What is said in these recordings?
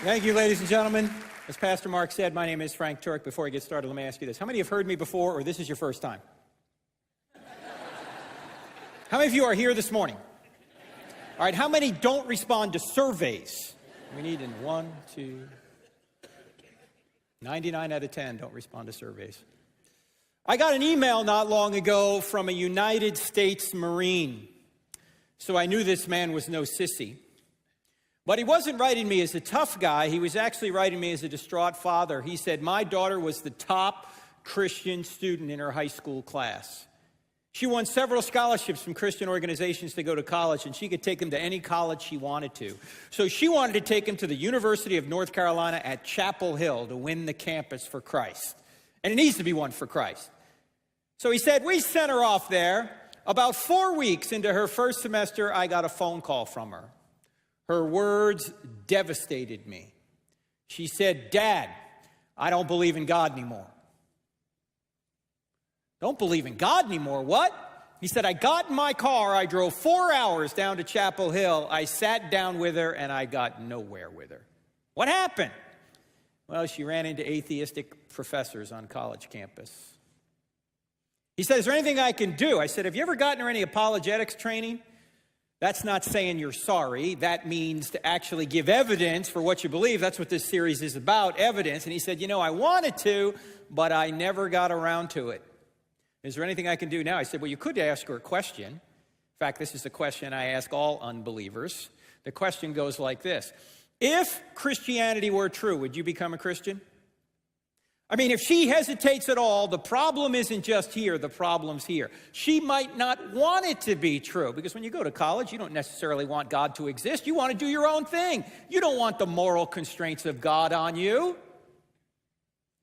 Thank you, ladies and gentlemen. As Pastor Mark said, my name is Frank Turek. Before I get started, let me ask you this. How many have heard me before, or this is your first time? How many of you are here this morning? All right, how many don't respond to surveys? We need 1, 2, 99 out of 10 don't respond to surveys. I got an email not long ago from a United States Marine, so I knew this man was no sissy. But he wasn't writing me as a tough guy. He was actually writing me as a distraught father. He said, my daughter was the top Christian student in her high school class. She won several scholarships from Christian organizations to go to college, and she could take him to any college she wanted to. So she wanted to take him to the University of North Carolina at Chapel Hill to win the campus for Christ. And it needs to be one for Christ. So he said, we sent her off there. About 4 weeks into her first semester, I got a phone call from her. Her words devastated me. She said, Dad, I don't believe in God anymore. Don't believe in God anymore? What? He said, I got in my car, I drove 4 hours down to Chapel Hill, I sat down with her, and I got nowhere with her. What happened? Well, she ran into atheistic professors on college campus. He said, is there anything I can do? I said, have you ever gotten her any apologetics training? That's not saying you're sorry. That means to actually give evidence for what you believe. That's what this series is about, evidence. And he said, you know, I wanted to, but I never got around to it. Is there anything I can do now? I said, well, you could ask her a question. In fact, this is the question I ask all unbelievers. The question goes like this. If Christianity were true, would you become a Christian? I mean, if she hesitates at all, the problem isn't just here, the problem's here. She might not want it to be true, because when you go to college, you don't necessarily want God to exist. You want to do your own thing. You don't want the moral constraints of God on you.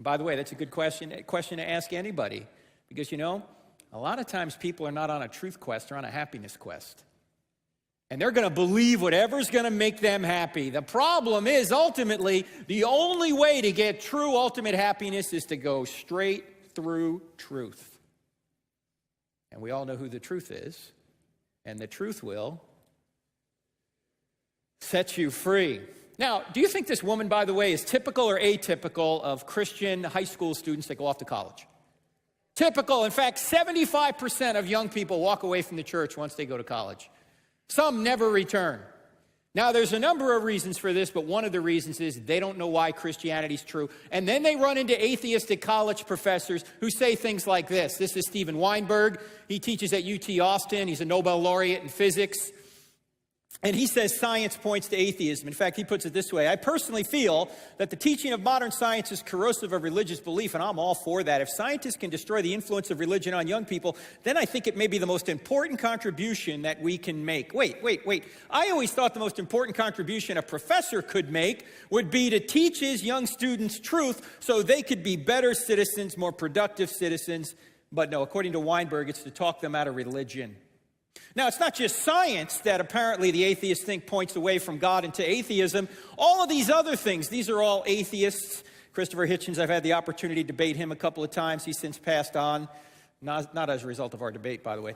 By the way, that's a good question to ask anybody, because, you know, a lot of times people are not on a truth quest, they're on a happiness quest. And they're going to believe whatever's going to make them happy. The problem is, ultimately, the only way to get true ultimate happiness is to go straight through truth. And we all know who the truth is. And the truth will set you free. Now, do you think this woman, by the way, is typical or atypical of Christian high school students that go off to college? Typical. In fact, 75% of young people walk away from the church once they go to college. Some never return. Now, there's a number of reasons for this, but one of the reasons is they don't know why Christianity is true. And then they run into atheistic college professors who say things like this. This is Steven Weinberg. He teaches at UT Austin. He's a Nobel laureate in physics. And he says science points to atheism. In fact, he puts it this way. I personally feel that the teaching of modern science is corrosive of religious belief, and I'm all for that. If scientists can destroy the influence of religion on young people, then I think it may be the most important contribution that we can make. Wait. I always thought the most important contribution a professor could make would be to teach his young students truth so they could be better citizens, more productive citizens. But no, according to Weinberg, it's to talk them out of religion. Now, it's not just science that apparently the atheists think points away from God into atheism. All of these other things, these are all atheists. Christopher Hitchens, I've had the opportunity to debate him a couple of times. He's since passed on, not as a result of our debate, by the way.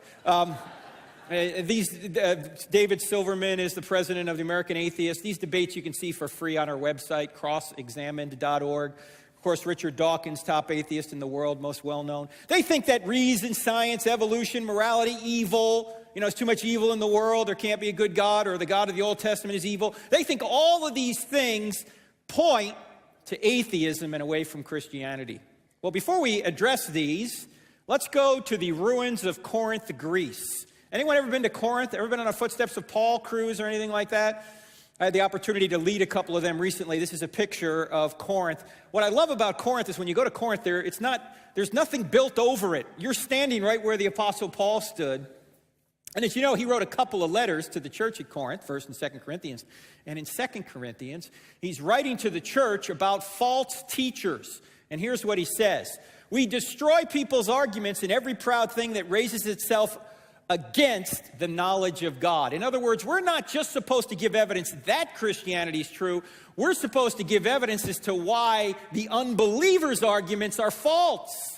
David Silverman is the president of the American Atheists. These debates you can see for free on our website, crossexamined.org. Of course, Richard Dawkins, top atheist in the world, most well-known. They think that reason, science, evolution, morality, evil, there's too much evil in the world, there can't be a good God, or the God of the Old Testament is evil. They think all of these things point to atheism and away from Christianity. Well, before we address these, let's go to the ruins of Corinth, Greece. Anyone ever been to Corinth? Ever been on the footsteps of Paul cruise or anything like that? I had the opportunity to lead a couple of them recently. This is a picture of Corinth. What I love about Corinth is when you go to Corinth, there's nothing built over it. You're standing right where the Apostle Paul stood. And as you know, he wrote a couple of letters to the church at Corinth, 1st and 2nd Corinthians. And in 2nd Corinthians, he's writing to the church about false teachers. And here's what he says. We destroy people's arguments and every proud thing that raises itself against the knowledge of God. In other words, we're not just supposed to give evidence that Christianity is true. We're supposed to give evidence as to why the unbelievers' arguments are false.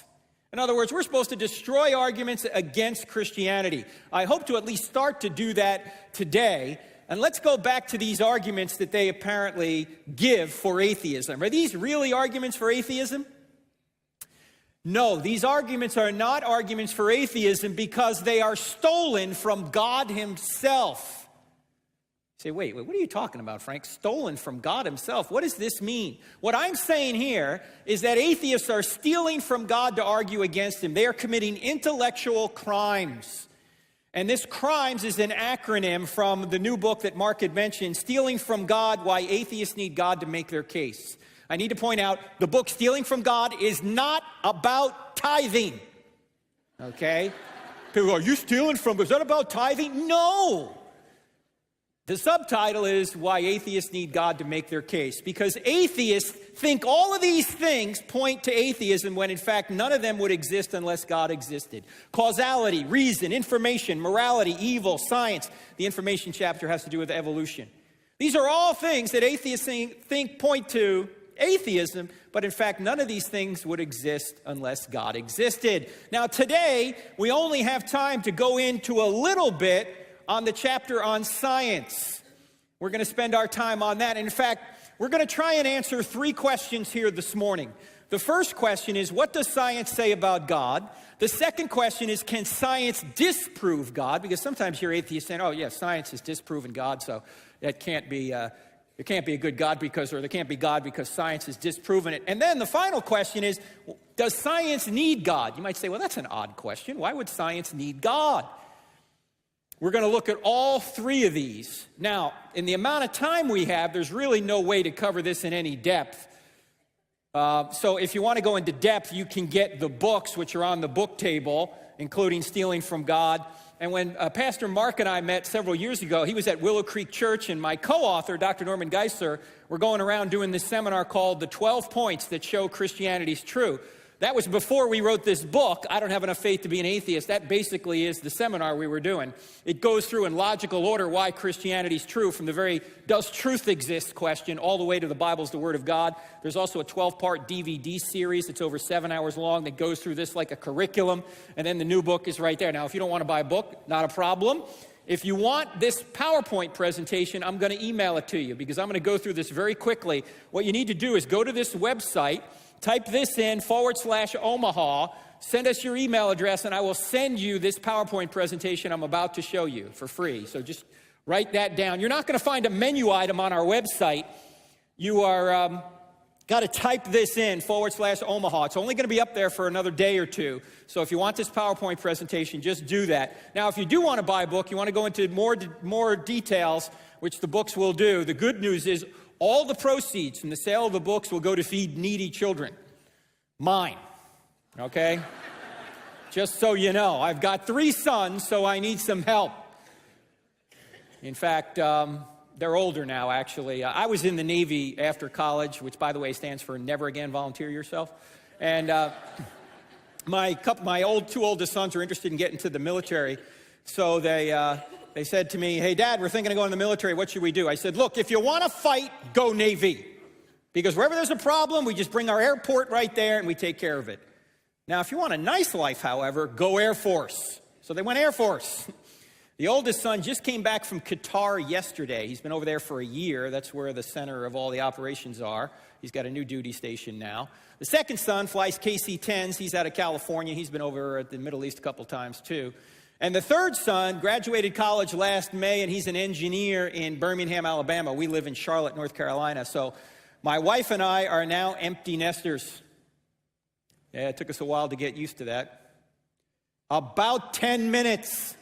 In other words, we're supposed to destroy arguments against Christianity. I hope to at least start to do that today. And let's go back to these arguments that they apparently give for atheism. Are these really arguments for atheism? No, these arguments are not arguments for atheism because they are stolen from God himself. You say, wait, what are you talking about, Frank? Stolen from God himself? What does this mean? What I'm saying here is that atheists are stealing from God to argue against him. They are committing intellectual crimes. And this crimes is an acronym from the new book that Mark had mentioned, Stealing from God, Why Atheists Need God to Make Their Case. I need to point out, the book Stealing from God is not about tithing. Okay? People go, are you stealing from, is that about tithing? No. The subtitle is Why Atheists Need God to Make Their Case. Because atheists think all of these things point to atheism when in fact none of them would exist unless God existed. Causality, reason, information, morality, evil, science. The information chapter has to do with evolution. These are all things that atheists think point to atheism, but in fact none of these things would exist unless God existed. Now today, we only have time to go into a little bit on the chapter on science. We're going to spend our time on that. In fact, we're going to try and answer 3 questions here this morning. The first question is, what does science say about God? The second question is, can science disprove God? Because sometimes you hear atheists saying, oh, yeah, science has disproven God, so that can't be, there can't be a good God because, or there can't be God because science has disproven it. And then the final question is, does science need God? You might say, well, that's an odd question. Why would science need God? We're going to look at all 3 of these. Now, in the amount of time we have, there's really no way to cover this in any depth. So if you want to go into depth, you can get the books, which are on the book table, including Stealing from God. And when Pastor Mark and I met several years ago, he was at Willow Creek Church, and my co-author, Dr. Norman Geisler, were going around doing this seminar called The 12 Points That Show Christianity's True. That was before we wrote this book, I Don't Have Enough Faith to Be an Atheist. That basically is the seminar we were doing. It goes through in logical order why Christianity's true, from the very does truth exist question all the way to the Bible's the Word of God. There's also a 12-part DVD series that's over 7 hours long that goes through this like a curriculum. And then the new book is right there. Now, if you don't want to buy a book, not a problem. If you want this PowerPoint presentation, I'm going to email it to you because I'm going to go through this very quickly. What you need to do is go to this website, type this in /Omaha, send us your email address, and I will send you this PowerPoint presentation I'm about to show you for free. So just write that down. You're not going to find a menu item on our website. You are got to type this in /Omaha. It's only going to be up there for another day or 2. So if you want this PowerPoint presentation, just do that. Now, if you do want to buy a book, you want to go into more details, which the books will do. The good news is all the proceeds from the sale of the books will go to feed needy children. Mine, okay? Just so you know, I've got 3 sons, so I need some help. In fact, they're older now, actually. I was in the Navy after college, which, by the way, stands for Never Again Volunteer Yourself. And my 2 oldest sons are interested in getting to the military, so they said to me, hey, Dad, we're thinking of going to the military. What should we do? I said, look, if you want to fight, go Navy. Because wherever there's a problem, we just bring our airport right there and we take care of it. Now, if you want a nice life, however, go Air Force. So they went Air Force. The oldest son just came back from Qatar yesterday. He's been over there for a year. That's where the center of all the operations are. He's got a new duty station now. The second son flies KC-10s. He's out of California. He's been over at the Middle East a couple times, too. And the third son graduated college last May, and he's an engineer in Birmingham, Alabama. We live in Charlotte, North Carolina. So my wife and I are now empty nesters. Yeah, it took us a while to get used to that. About 10 minutes.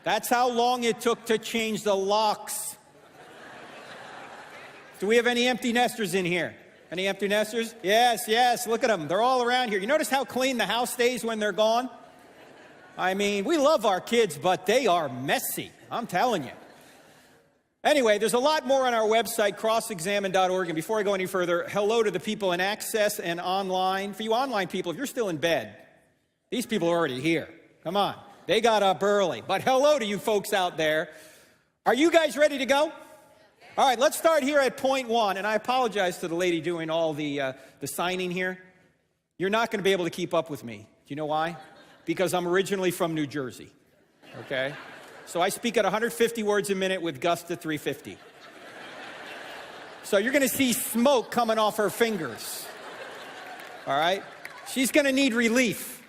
That's how long it took to change the locks. Do we have any empty nesters in here? Any empty nesters? Yes, look at them. They're all around here. You notice how clean the house stays when they're gone? I mean, we love our kids, but they are messy. I'm telling you. Anyway, there's a lot more on our website, crossexamine.org. And before I go any further, hello to the people in Access and online. For you online people, if you're still in bed, these people are already here. Come on. They got up early. But hello to you folks out there. Are you guys ready to go? All right, let's start here at point 1. And I apologize to the lady doing all the signing here. You're not going to be able to keep up with me. Do you know why? Because I'm originally from New Jersey, okay? So I speak at 150 words a minute with gust of 350. So you're going to see smoke coming off her fingers. All right? She's going to need relief.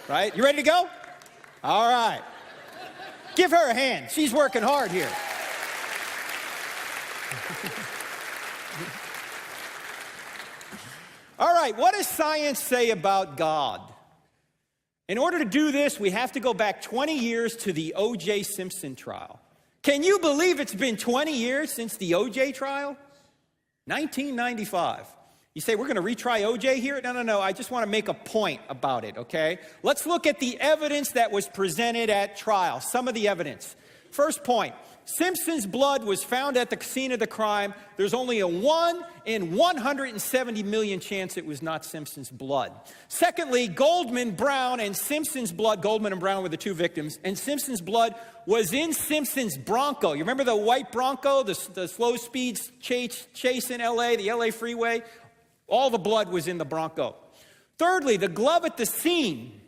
Right? You ready to go? All right. Give her a hand. She's working hard here. All right, what does science say about God? In order to do this, we have to go back 20 years to the O.J. Simpson trial. Can you believe it's been 20 years since the O.J. trial? 1995. You say, we're going to retry O.J. here? No. I just want to make a point about it, okay? Let's look at the evidence that was presented at trial, some of the evidence. First point, Simpson's blood was found at the scene of the crime. There's only a 1 in 170 million chance it was not Simpson's blood. Secondly, Goldman, Brown, and Simpson's blood, Goldman and Brown were the two victims, and Simpson's blood was in Simpson's Bronco. You remember the white Bronco, the slow speed chase in L.A., the L.A. freeway? All the blood was in the Bronco. Thirdly, the glove at the scene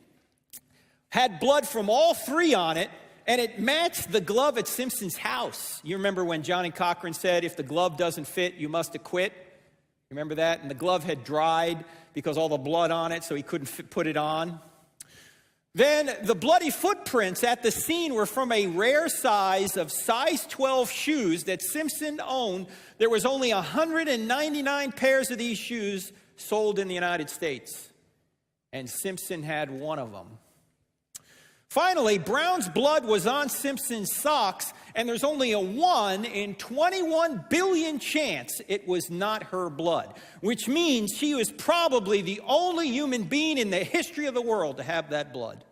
had blood from all three on it, and it matched the glove at Simpson's house. You remember when Johnny Cochran said, if the glove doesn't fit, you must acquit? You remember that? And the glove had dried because all the blood on it, so he couldn't put it on. Then the bloody footprints at the scene were from a rare size of size 12 shoes that Simpson owned. There was only 199 pairs of these shoes sold in the United States, and Simpson had one of them. Finally, Brown's blood was on Simpson's socks, and there's only a 1 in 21 billion chance it was not her blood, which means she was probably the only human being in the history of the world to have that blood.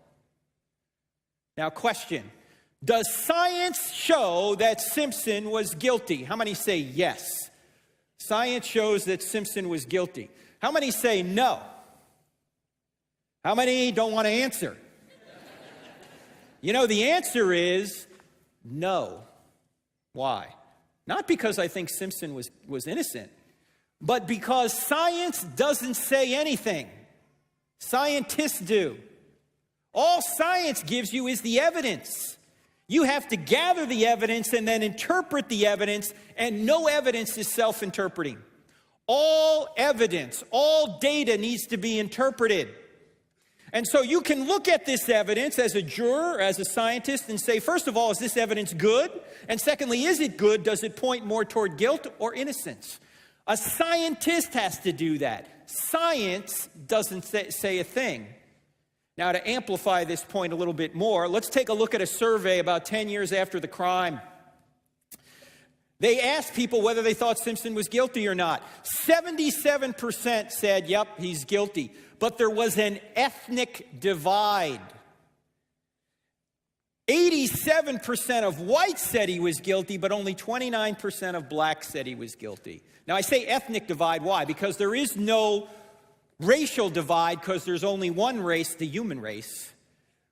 Now, question, does science show that Simpson was guilty? How many say yes? Science shows that Simpson was guilty. How many say no? How many don't want to answer? You know, the answer is no. Why? Not because I think Simpson was innocent, but because science doesn't say anything. Scientists do. All science gives you is the evidence. You have to gather the evidence and then interpret the evidence, and no evidence is self-interpreting. All evidence, all data needs to be interpreted. And so you can look at this evidence as a juror, as a scientist, and say, first of all, is this evidence good? And secondly, is it good? Does it point more toward guilt or innocence? A scientist has to do that. Science doesn't say a thing. Now, to amplify this point a little bit more, let's take a look at a survey about 10 years after the crime. They asked people whether they thought Simpson was guilty or not. 77% said, yep, he's guilty. But there was an ethnic divide. 87% of whites said he was guilty, but only 29% of blacks said he was guilty. Now, I say ethnic divide. Why? Because there is no racial divide, because there's only one race, the human race.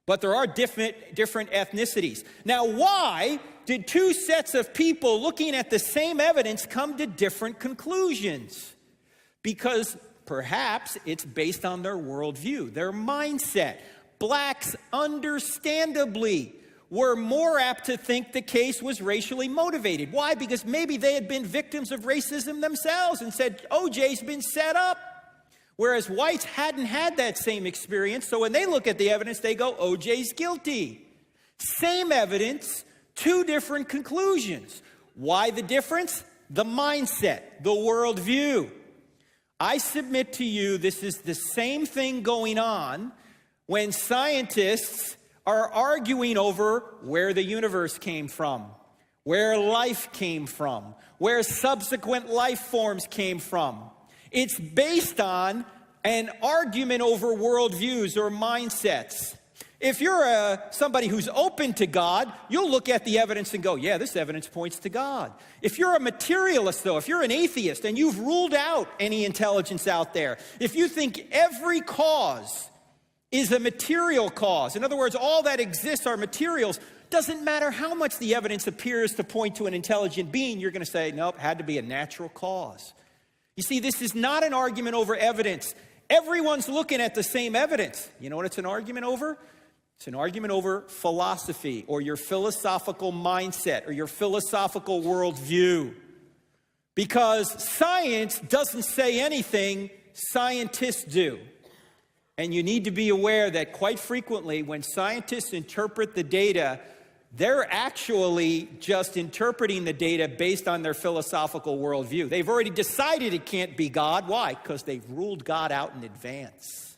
But there are different ethnicities. Now, why did two sets of people looking at the same evidence come to different conclusions? Because perhaps it's based on their worldview, their mindset. Blacks, understandably, were more apt to think the case was racially motivated. Why? Because maybe they had been victims of racism themselves and said, OJ's been set up. Whereas whites hadn't had that same experience, so when they look at the evidence, they go, OJ's guilty. Same evidence, two different conclusions. Why the difference? The mindset, the worldview. I submit to you this is the same thing going on when scientists are arguing over where the universe came from, where life came from, where subsequent life forms came from. It's based on an argument over worldviews or mindsets. If you're somebody who's open to God, you'll look at the evidence and go, yeah, this evidence points to God. If you're a materialist, though, if you're an atheist and you've ruled out any intelligence out there, if you think every cause is a material cause, in other words, all that exists are materials, doesn't matter how much the evidence appears to point to an intelligent being, you're going to say, nope, had to be a natural cause. You see, this is not an argument over evidence. Everyone's looking at the same evidence. You know what it's an argument over? It's an argument over philosophy or your philosophical mindset or your philosophical worldview. Because science doesn't say anything, scientists do. And you need to be aware that quite frequently when scientists interpret the data, they're actually just interpreting the data based on their philosophical worldview. They've already decided it can't be God. Why? Because they've ruled God out in advance.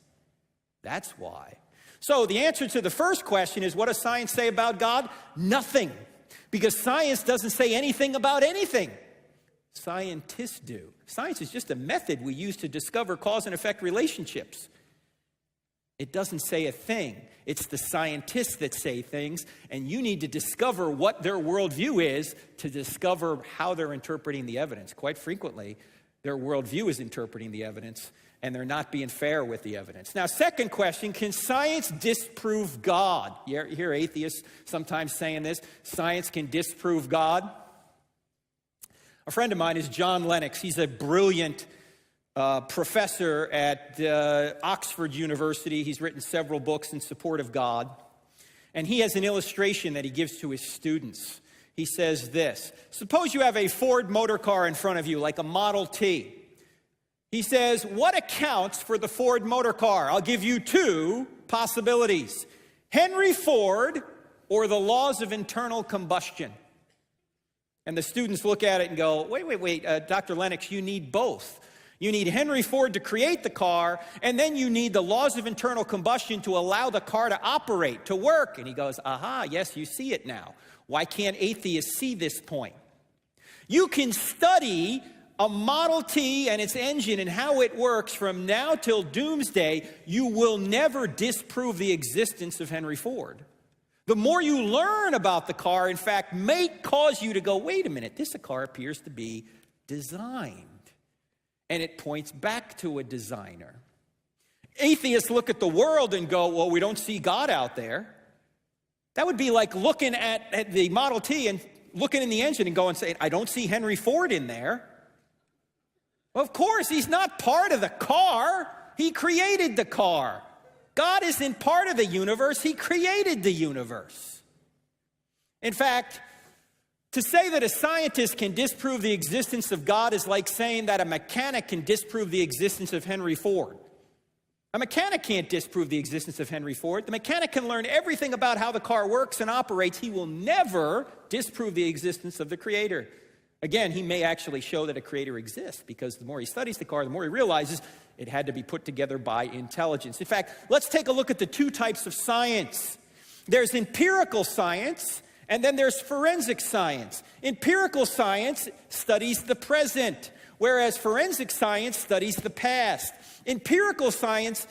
That's why. So the answer to the first question is, what does science say about God? Nothing. Because science doesn't say anything about anything. Scientists do. Science is just a method we use to discover cause and effect relationships. It doesn't say a thing. It's the scientists that say things, and you need to discover what their worldview is to discover how they're interpreting the evidence. Quite frequently, their worldview is interpreting the evidence, and they're not being fair with the evidence. Now, second question, can science disprove God? You hear atheists sometimes saying this, science can disprove God. A friend of mine is John Lennox. He's a brilliant professor at Oxford University. He's written several books in support of God. And he has an illustration that he gives to his students. He says this, suppose you have a Ford motor car in front of you, like a Model T. He says, what accounts for the Ford motor car? I'll give you two possibilities. Henry Ford or the laws of internal combustion. And the students look at it and go, wait, Dr. Lennox, you need both. You need Henry Ford to create the car, and then you need the laws of internal combustion to allow the car to operate, to work. And he goes, aha, yes, you see it now. Why can't atheists see this point? You can study a Model T and its engine and how it works from now till doomsday. You will never disprove the existence of Henry Ford. The more you learn about the car, in fact, may cause you to go, wait a minute, this car appears to be designed. And it points back to a designer. Atheists look at the world and go, well, we don't see God out there. That would be like looking at the Model T and looking in the engine and going, saying, I don't see Henry Ford in there. Well, of course, he's not part of the car. He created the car. God isn't part of the universe. He created the universe. In fact, to say that a scientist can disprove the existence of God is like saying that a mechanic can disprove the existence of Henry Ford. A mechanic can't disprove the existence of Henry Ford. The mechanic can learn everything about how the car works and operates. He will never disprove the existence of the creator. Again, he may actually show that a creator exists, because the more he studies the car, the more he realizes it had to be put together by intelligence. In fact, let's take a look at the two types of science. There's empirical science, and then there's forensic science. Empirical science studies the present, whereas forensic science studies the past. Empirical science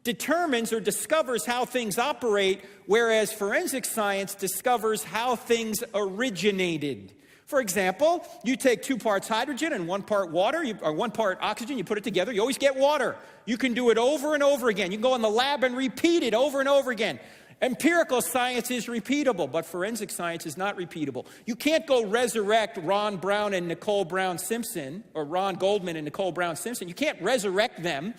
determines or discovers how things operate, whereas forensic science discovers how things originated. For example, you take 2 parts hydrogen and 1 part water, or 1 part oxygen, you put it together, you always get water. You can do it over and over again. You can go in the lab and repeat it over and over again. Empirical science is repeatable, but forensic science is not repeatable. You can't go resurrect Ron Brown and Nicole Brown Simpson, or Ron Goldman and Nicole Brown Simpson. You can't resurrect them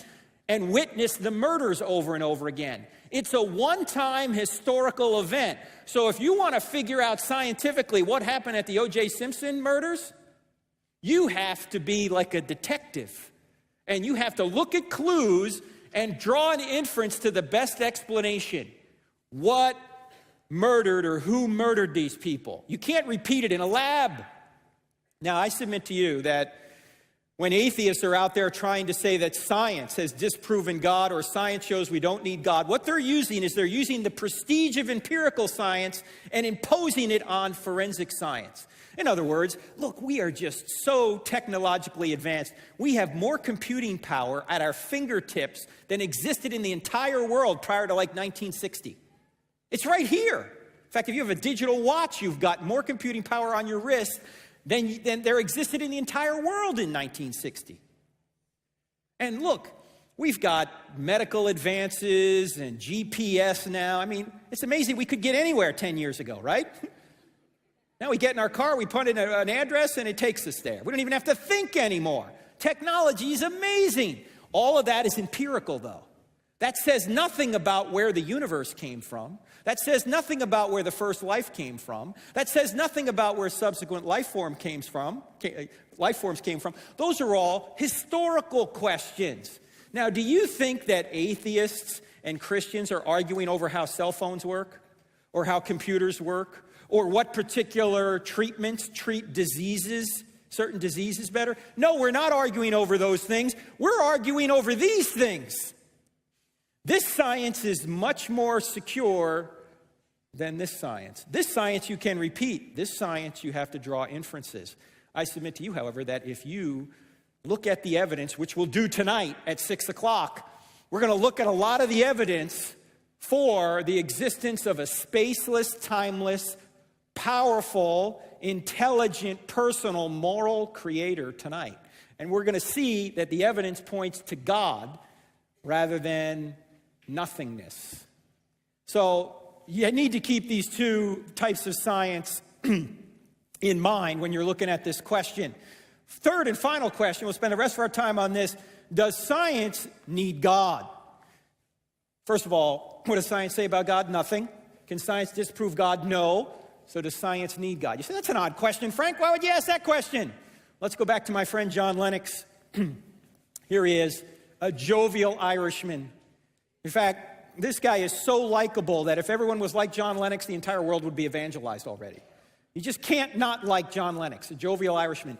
and witness the murders over and over again. It's a one-time historical event. So if you want to figure out scientifically what happened at the O.J. Simpson murders, you have to be like a detective. And you have to look at clues and draw an inference to the best explanation. What murdered or who murdered these people? You can't repeat it in a lab. Now, I submit to you that when atheists are out there trying to say that science has disproven God or science shows we don't need God, what they're using is they're using the prestige of empirical science and imposing it on forensic science. In other words, look, we are just so technologically advanced. We have more computing power at our fingertips than existed in the entire world prior to like 1960. It's right here. In fact, if you have a digital watch, you've got more computing power on your wrist than there existed in the entire world in 1960. And look, we've got medical advances and GPS now. I mean, it's amazing we could get anywhere 10 years ago, right? Now we get in our car, we put in an address, and it takes us there. We don't even have to think anymore. Technology is amazing. All of that is empirical, though. That says nothing about where the universe came from. That says nothing about where the first life came from. That says nothing about where subsequent life forms came from. Those are all historical questions. Now, do you think that atheists and Christians are arguing over how cell phones work, or how computers work, or what particular treatments treat diseases, certain diseases better? No, we're not arguing over those things. We're arguing over these things. This science is much more secure than this science. This science you can repeat. This science you have to draw inferences. I submit to you, however, that if you look at the evidence, which we'll do tonight at 6 o'clock, we're going to look at a lot of the evidence for the existence of a spaceless, timeless, powerful, intelligent, personal, moral creator tonight. And we're going to see that the evidence points to God rather than nothingness. So you need to keep these two types of science in mind when you're looking at this question. Third and final question, we'll spend the rest of our time on this. Does science need God? First of all, what does science say about God? Nothing. Can science disprove God? No. So does science need God? You say, that's an odd question, Frank. Why would you ask that question? Let's go back to my friend John Lennox. Here he is, a jovial Irishman. In fact, this guy is so likable that if everyone was like John Lennox, the entire world would be evangelized already. You just can't not like John Lennox, a jovial Irishman.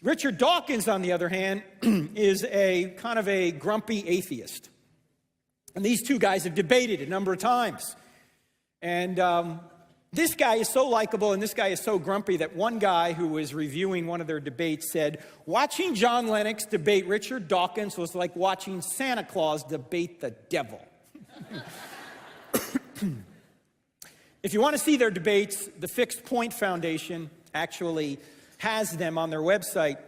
Richard Dawkins, on the other hand, is a kind of a grumpy atheist. And these two guys have debated a number of times. And this guy is so likable and this guy is so grumpy that one guy who was reviewing one of their debates said, watching John Lennox debate Richard Dawkins was like watching Santa Claus debate the devil. If you want to see their debates, the Fixed Point Foundation actually has them on their website.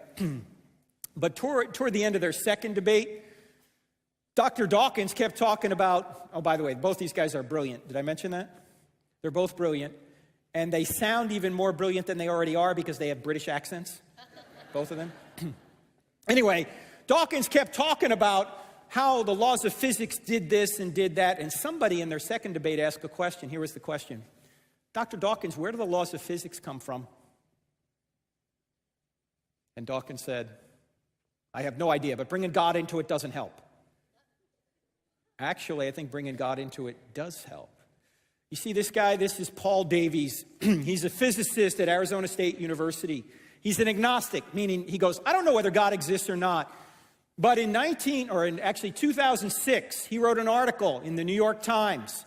But toward the end of their second debate, Dr. Dawkins kept talking about, oh, by the way, both these guys are brilliant. Did I mention that? They're both brilliant. And they sound even more brilliant than they already are because they have British accents, both of them. Anyway, Dawkins kept talking about how the laws of physics did this and did that. And somebody in their second debate asked a question. Here was the question. Dr. Dawkins, where do the laws of physics come from? And Dawkins said, I have no idea, but bringing God into it doesn't help. Actually, I think bringing God into it does help. You see this guy, this is Paul Davies. He's a physicist at Arizona State University. He's an agnostic, meaning he goes, I don't know whether God exists or not. But in 2006, he wrote an article in the New York Times.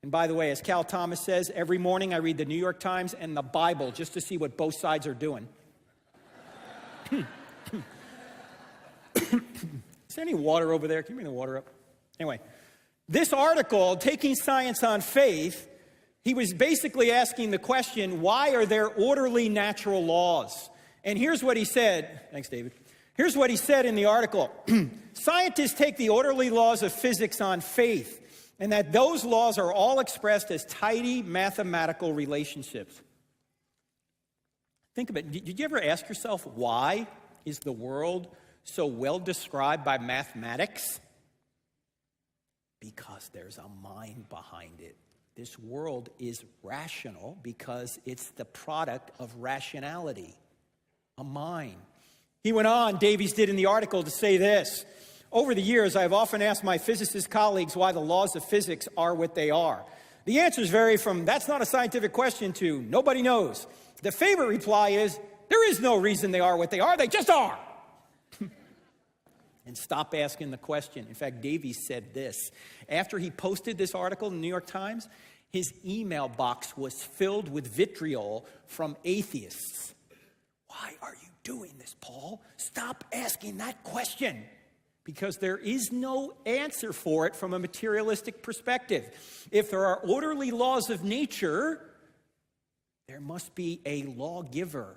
And by the way, as Cal Thomas says, every morning I read the New York Times and the Bible just to see what both sides are doing. Is there any water over there? Can you bring the water up? Anyway, this article, Taking Science on Faith, he was basically asking the question, why are there orderly natural laws? And here's what he said. Thanks, David. Here's what he said in the article. Scientists take the orderly laws of physics on faith, and that those laws are all expressed as tidy mathematical relationships. Think about it. Did you ever ask yourself, why is the world so well described by mathematics? Because there's a mind behind it. This world is rational because it's the product of rationality, a mind. He went on, Davies did in the article, to say this. Over the years, I've often asked my physicist colleagues why the laws of physics are what they are. The answers vary from, that's not a scientific question, to nobody knows. The favorite reply is, there is no reason they are what they are, they just are. And stop asking the question. In fact, Davies said this. After he posted this article in the New York Times, his email box was filled with vitriol from atheists. Why are you doing this, Paul? Stop asking that question. Because there is no answer for it from a materialistic perspective. If there are orderly laws of nature, there must be a lawgiver.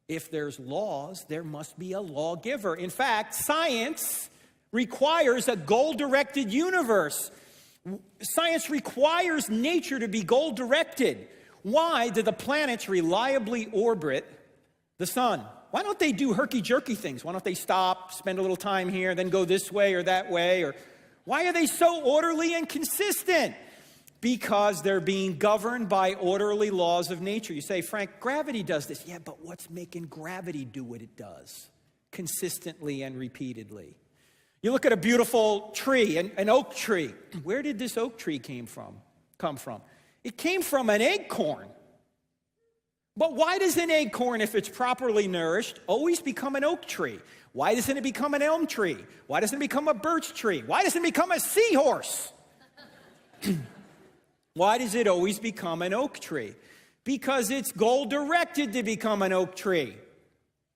If there's laws, there must be a lawgiver. In fact, science requires a goal-directed universe. Science requires nature to be goal-directed. Why do the planets reliably orbit the sun? Why don't they do herky-jerky things? Why don't they stop, spend a little time here, then go this way or that way? Or Why are they so orderly and consistent? Because they're being governed by orderly laws of nature. You say, Frank, gravity does this. Yeah, but what's making gravity do what it does? Consistently and repeatedly. You look at a beautiful tree, an oak tree. Where did this oak tree come from? It came from an acorn. But why does an acorn, if it's properly nourished, always become an oak tree? Why doesn't it become an elm tree? Why doesn't it become a birch tree? Why doesn't it become a seahorse? Why does it always become an oak tree? Because it's goal-directed to become an oak tree.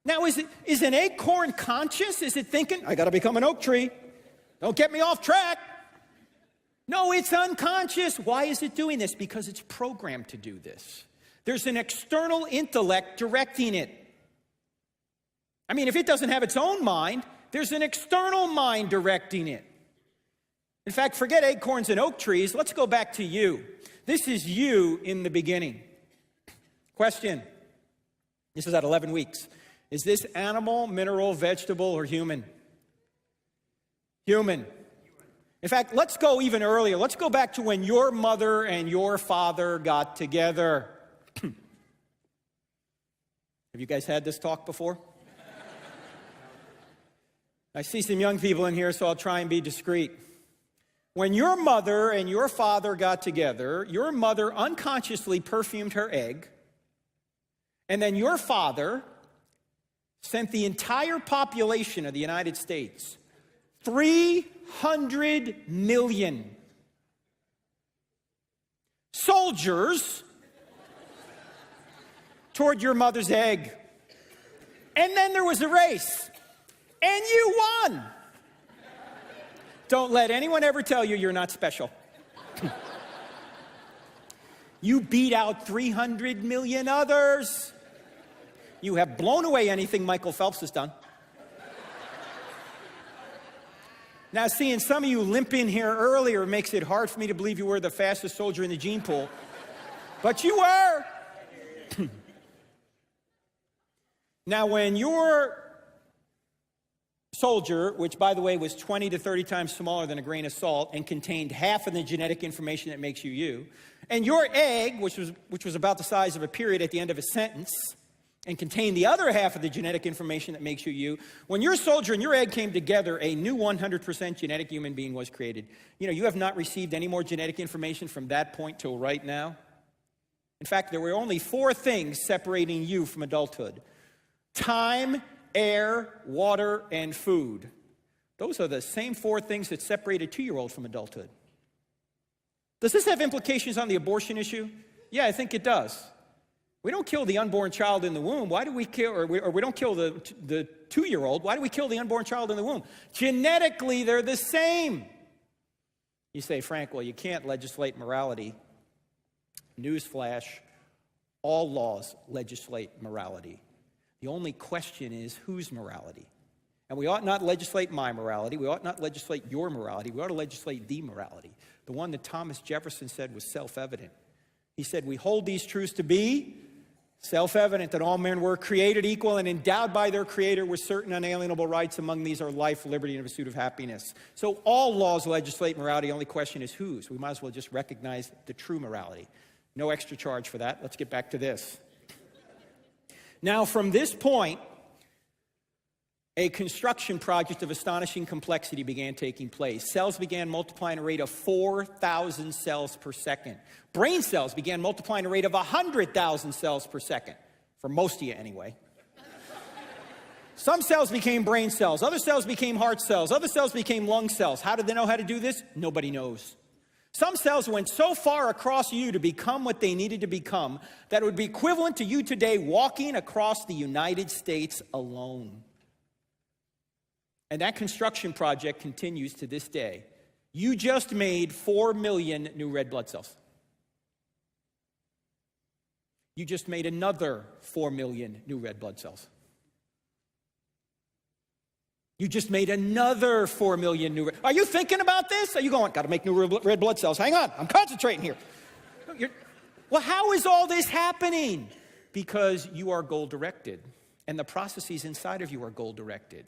Now, is an acorn conscious? Is it thinking, I got to become an oak tree? Don't get me off track. No, it's unconscious. Why is it doing this? Because it's programmed to do this. There's an external intellect directing it. I mean, if it doesn't have its own mind, there's an external mind directing it. In fact, forget acorns and oak trees. Let's go back to you. This is you in the beginning. Question. This is at 11 weeks. Is this animal, mineral, vegetable, or human? Human. In fact, let's go even earlier. Let's go back to when your mother and your father got together. Have you guys had this talk before? I see some young people in here, so I'll try and be discreet. When your mother and your father got together, your mother unconsciously perfumed her egg, and then your father sent the entire population of the United States, 300 million soldiers, toward your mother's egg. And then there was a race, and you won. Don't let anyone ever tell you you're not special. You beat out 300 million others. You have blown away anything Michael Phelps has done. Now, seeing some of you limp in here earlier makes it hard for me to believe you were the fastest soldier in the gene pool. But you were. Now, when your soldier, which, by the way, was 20 to 30 times smaller than a grain of salt and contained half of the genetic information that makes you you, and your egg, which was about the size of a period at the end of a sentence, and contained the other half of the genetic information that makes you you, when your soldier and your egg came together, a new 100% genetic human being was created. You know, you have not received any more genetic information from that point till right now. In fact, there were only 4 things separating you from adulthood: time, air, water, and food. Those are the same 4 things that separate a 2-year-old from adulthood. Does this have implications on the abortion issue? Yeah, I think it does. We don't kill the unborn child in the womb. Why do we kill, or we don't kill the 2-year-old? Why do we kill the unborn child in the womb? Genetically, they're the same. You say, Frank, well, you can't legislate morality. Newsflash, all laws legislate morality. The only question is, whose morality? And we ought not legislate my morality. We ought not legislate your morality. We ought to legislate the morality, the one that Thomas Jefferson said was self-evident. He said, we hold these truths to be self-evident, that all men were created equal and endowed by their Creator with certain unalienable rights. Among these are life, liberty, and the pursuit of happiness. So all laws legislate morality. The only question is whose. We might as well just recognize the true morality. No extra charge for that. Let's get back to this. Now, from this point, a construction project of astonishing complexity began taking place. Cells began multiplying at a rate of 4,000 cells per second. Brain cells began multiplying at a rate of 100,000 cells per second, for most of you anyway. Some cells became brain cells. Other cells became heart cells. Other cells became lung cells. How did they know how to do this? Nobody knows. Some cells went so far across you to become what they needed to become that it would be equivalent to you today walking across the United States alone. And that construction project continues to this day. You just made 4 million new red blood cells. You just made another 4 million new red blood cells. You just made another 4 million new red. Are you thinking about this? Are you going, got to make new red blood cells? Hang on, I'm concentrating here. Well, how is all this happening? Because you are goal-directed, and the processes inside of you are goal-directed.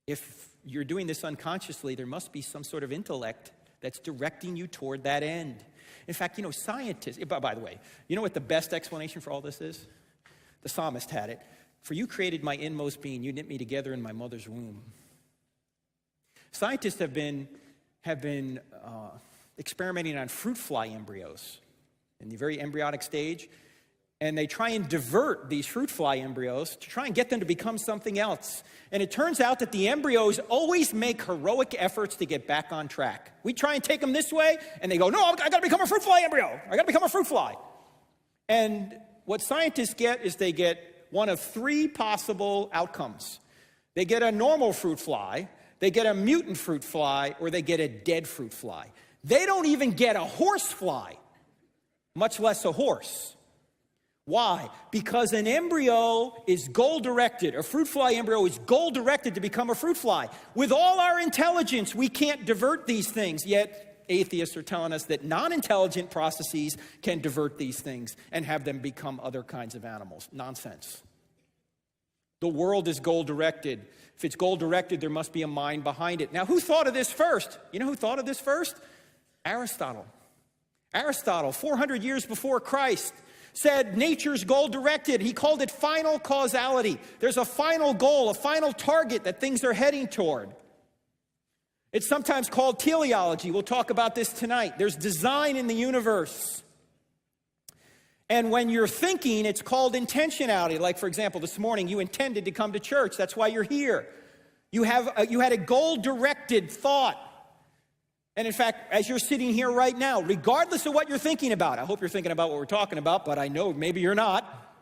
if you're doing this unconsciously, there must be some sort of intellect that's directing you toward that end. In fact, scientists, by the way, you know what the best explanation for all this is? The psalmist had it. For you created my inmost being. You knit me together in my mother's womb. Scientists have been experimenting on fruit fly embryos in the very embryonic stage. And they try and divert these fruit fly embryos to try and get them to become something else. And it turns out that the embryos always make heroic efforts to get back on track. We try and take them this way, and they go, no, I got to become a fruit fly embryo. I got to become a fruit fly. And what scientists get is they get one of three possible outcomes. They get a normal fruit fly, they get a mutant fruit fly, or they get a dead fruit fly. They don't even get a horse fly, much less a horse. Why? Because an embryo is goal-directed. A fruit fly embryo is goal-directed to become a fruit fly. With all our intelligence, we can't divert these things, yet atheists are telling us that non-intelligent processes can divert these things and have them become other kinds of animals. Nonsense. The world is goal-directed. If it's goal-directed, there must be a mind behind it. Now, who thought of this first? You know who thought of this first? Aristotle. Aristotle, 400 years before Christ, said nature's goal-directed. He called it final causality. There's a final goal, a final target that things are heading toward. It's sometimes called teleology. We'll talk about this tonight. There's design in the universe. And when you're thinking, it's called intentionality. Like, for example, this morning, you intended to come to church. That's why you're here. You had a goal-directed thought. And in fact, as you're sitting here right now, regardless of what you're thinking about, I hope you're thinking about what we're talking about, but I know maybe you're not.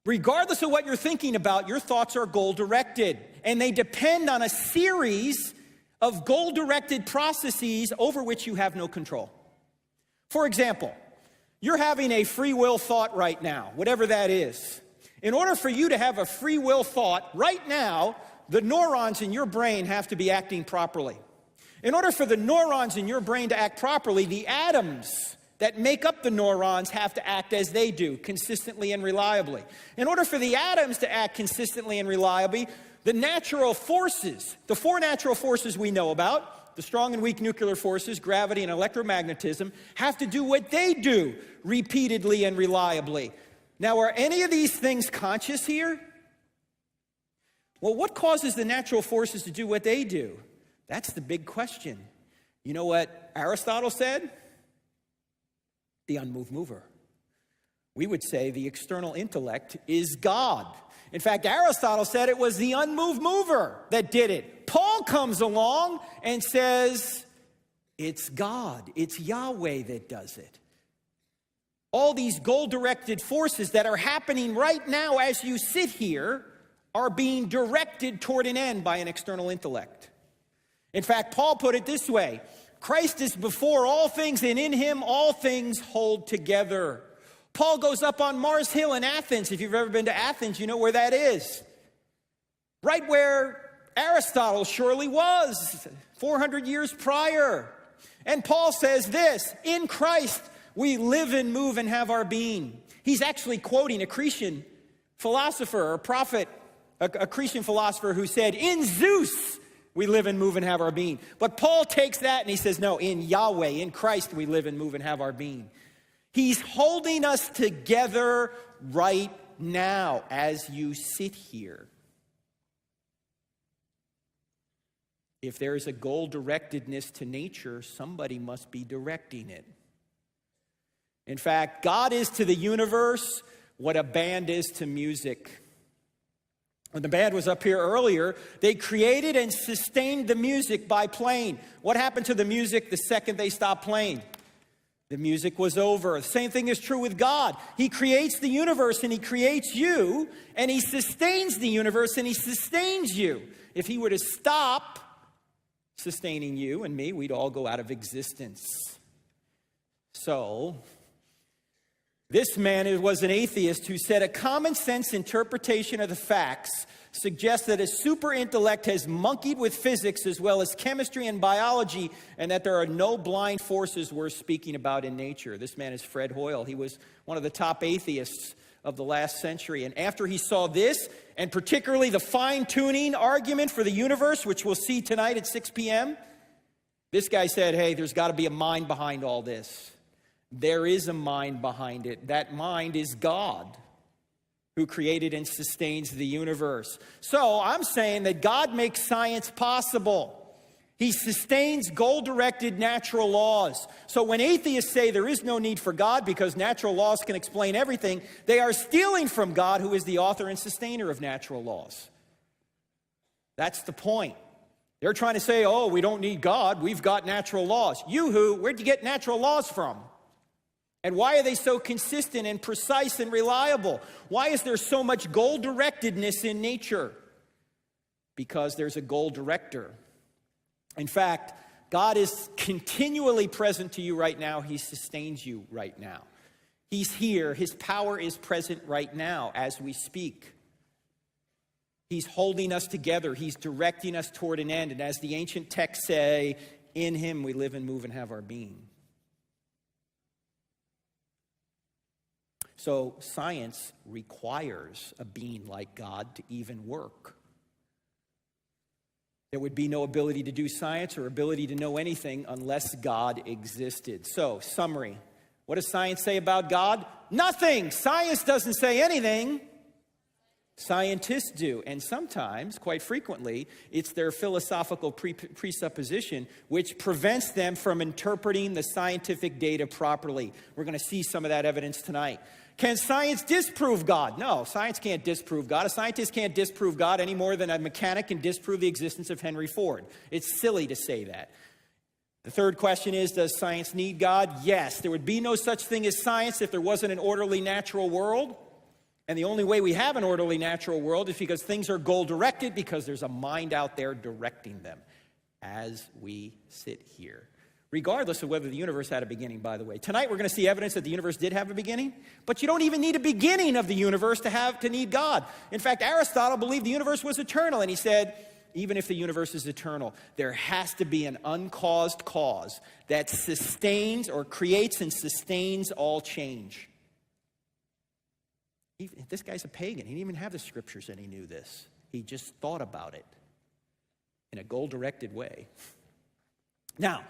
Regardless of what you're thinking about, your thoughts are goal-directed. And they depend on a series of goal-directed processes over which you have no control. For example, you're having a free will thought right now, whatever that is. In order for you to have a free will thought right now, the neurons in your brain have to be acting properly. In order for the neurons in your brain to act properly, the atoms that make up the neurons have to act as they do, consistently and reliably. In order for the atoms to act consistently and reliably, the natural forces, the four natural forces we know about, the strong and weak nuclear forces, gravity and electromagnetism, have to do what they do repeatedly and reliably. Now, are any of these things conscious here? Well, what causes the natural forces to do what they do? That's the big question. You know what Aristotle said? The unmoved mover. We would say the external intellect is God. In fact, Aristotle said it was the unmoved mover that did it. Paul comes along and says, it's God, it's Yahweh that does it. All these goal-directed forces that are happening right now as you sit here are being directed toward an end by an external intellect. In fact, Paul put it this way: Christ is before all things, and in him all things hold together. Paul goes up on Mars Hill in Athens. If you've ever been to Athens, you know where that is. Right where Aristotle surely was 400 years prior. And Paul says this: in Christ we live and move and have our being. He's actually quoting a Cretan philosopher or prophet, a Cretan philosopher who said, in Zeus we live and move and have our being. But Paul takes that and he says, no, in Yahweh, in Christ, we live and move and have our being. He's holding us together right now as you sit here. If there is a goal-directedness to nature, somebody must be directing it. In fact, God is to the universe what a band is to music. When the band was up here earlier, they created and sustained the music by playing. What happened to the music the second they stopped playing? The music was over. The same thing is true with God. He creates the universe and he creates you, and he sustains the universe and he sustains you. If he were to stop sustaining you and me, we'd all go out of existence. So, this man was an atheist who said a common sense interpretation of the facts suggests that a super intellect has monkeyed with physics as well as chemistry and biology, and that there are no blind forces worth speaking about in nature. This man is Fred Hoyle. He was one of the top atheists of the last century. And after he saw this, and particularly the fine-tuning argument for the universe, which we'll see tonight at 6 p.m., this guy said, hey, there's got to be a mind behind all this. There is a mind behind it. That mind is God, who created and sustains the universe. So I'm saying that God makes science possible. He sustains goal-directed natural laws. So when atheists say there is no need for God because natural laws can explain everything, they are stealing from God, who is the author and sustainer of natural laws. That's the point. They're trying to say, oh, we don't need God, we've got natural laws. You-hoo, where'd you get natural laws from? And why are they so consistent and precise and reliable? Why is there so much goal-directedness in nature? Because there's a goal director. In fact, God is continually present to you right now. He sustains you right now. He's here. His power is present right now as we speak. He's holding us together. He's directing us toward an end. And as the ancient texts say, in him we live and move and have our being. So science requires a being like God to even work. There would be no ability to do science or ability to know anything unless God existed. So, summary. What does science say about God? Nothing. Science doesn't say anything. Scientists do. And sometimes, quite frequently, it's their philosophical presupposition which prevents them from interpreting the scientific data properly. We're going to see some of that evidence tonight. Can science disprove God? No, science can't disprove God. A scientist can't disprove God any more than a mechanic can disprove the existence of Henry Ford. It's silly to say that. The third question is, does science need God? Yes. There would be no such thing as science if there wasn't an orderly natural world. And the only way we have an orderly natural world is because things are goal-directed, because there's a mind out there directing them as we sit here. Regardless of whether the universe had a beginning, by the way. Tonight we're going to see evidence that the universe did have a beginning, but you don't even need a beginning of the universe to need God. In fact, Aristotle believed the universe was eternal, and he said, even if the universe is eternal, there has to be an uncaused cause that sustains or creates and sustains all change. This guy's a pagan. He didn't even have the scriptures, and he knew this. He just thought about it in a goal-directed way. Now,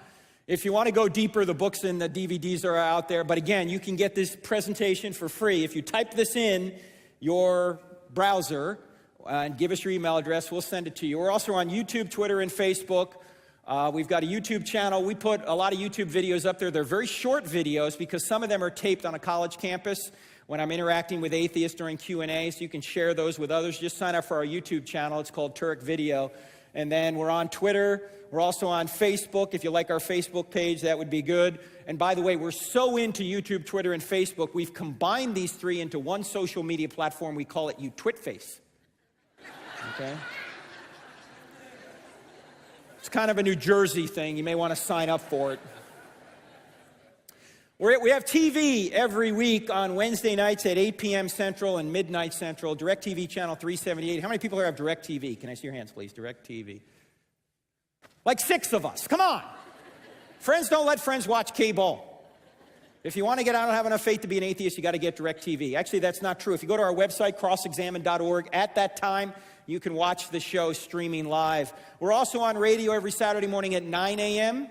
if you want to go deeper, the books and the DVDs are out there. But again, you can get this presentation for free. If you type this in your browser and give us your email address, we'll send it to you. We're also on YouTube, Twitter, and Facebook. We've got a YouTube channel. We put a lot of YouTube videos up there. They're very short videos because some of them are taped on a college campus when I'm interacting with atheists during Q&A. So you can share those with others. Just sign up for our YouTube channel. It's called Turek Video. And then we're on Twitter. We're also on Facebook. If you like our Facebook page, that would be good. And by the way, we're so into YouTube, Twitter, and Facebook, we've combined these three into one social media platform. We call it UTwitface. Okay? It's kind of a New Jersey thing. You may want to sign up for it. We have TV every week on Wednesday nights at 8 p.m. Central and midnight Central. DirecTV channel 378. How many people here have DirecTV? Can I see your hands, please? DirecTV. Like 6 of us. Come on. Friends don't let friends watch cable. If you want to get out and have enough faith to be an atheist, you got to get DirecTV. Actually, that's not true. If you go to our website, crossexamine.org, at that time, you can watch the show streaming live. We're also on radio every Saturday morning at 9 a.m.,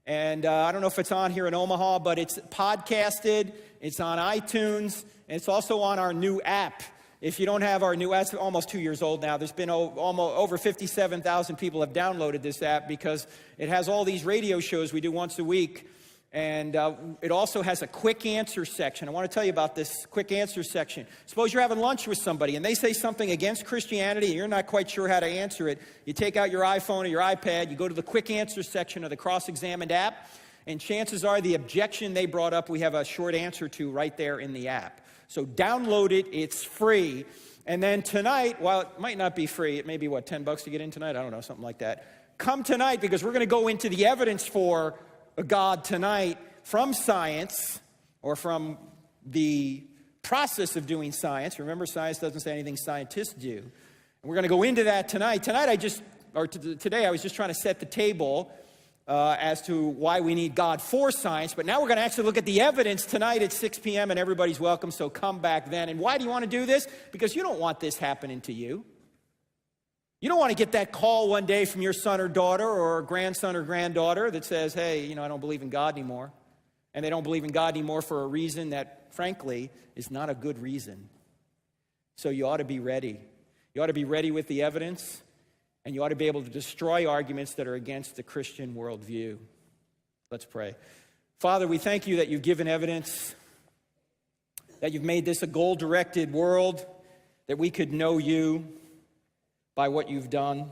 and I don't know if it's on here in Omaha, but it's podcasted, it's on iTunes, and it's also on our new app. If you don't have our new app, it's almost 2 years old now. There's been almost over 57,000 people have downloaded this app because it has all these radio shows we do once a week. And it also has a quick answer section. I want to tell you about this quick answer section. Suppose you're having lunch with somebody and they say something against Christianity and you're not quite sure how to answer it. You take out your iPhone or your iPad, you go to the quick answer section of the Cross-Examined app, and chances are the objection they brought up, we have a short answer to right there in the app. So download it, it's free. And then tonight, while it might not be free, it may be, what, $10 to get in tonight? I don't know, something like that. Come tonight because we're going to go into the evidence for a God tonight from science or from the process of doing science. Remember, science doesn't say anything scientists do. And we're going to go into that tonight. Today I was just trying to set the table as to why we need God for science. But now we're going to actually look at the evidence tonight at 6 p.m., and everybody's welcome, so come back then. And why do you want to do this? Because you don't want this happening to you. You don't want to get that call one day from your son or daughter or grandson or granddaughter that says, hey, I don't believe in God anymore. And they don't believe in God anymore for a reason that, frankly, is not a good reason. So you ought to be ready. You ought to be ready with the evidence, and you ought to be able to destroy arguments that are against the Christian worldview. Let's pray. Father, we thank you that you've given evidence, that you've made this a goal-directed world, that we could know you by what you've done.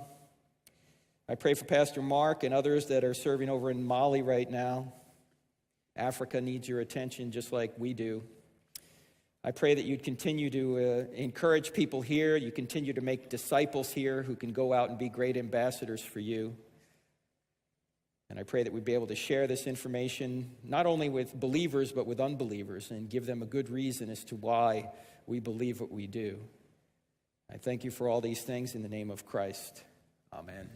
I pray for Pastor Mark and others that are serving over in Mali right now. Africa needs your attention just like we do. I pray that you'd continue to encourage people here. You continue to make disciples here who can go out and be great ambassadors for you. And I pray that we'd be able to share this information not only with believers but with unbelievers and give them a good reason as to why we believe what we do. I thank you for all these things in the name of Christ. Amen.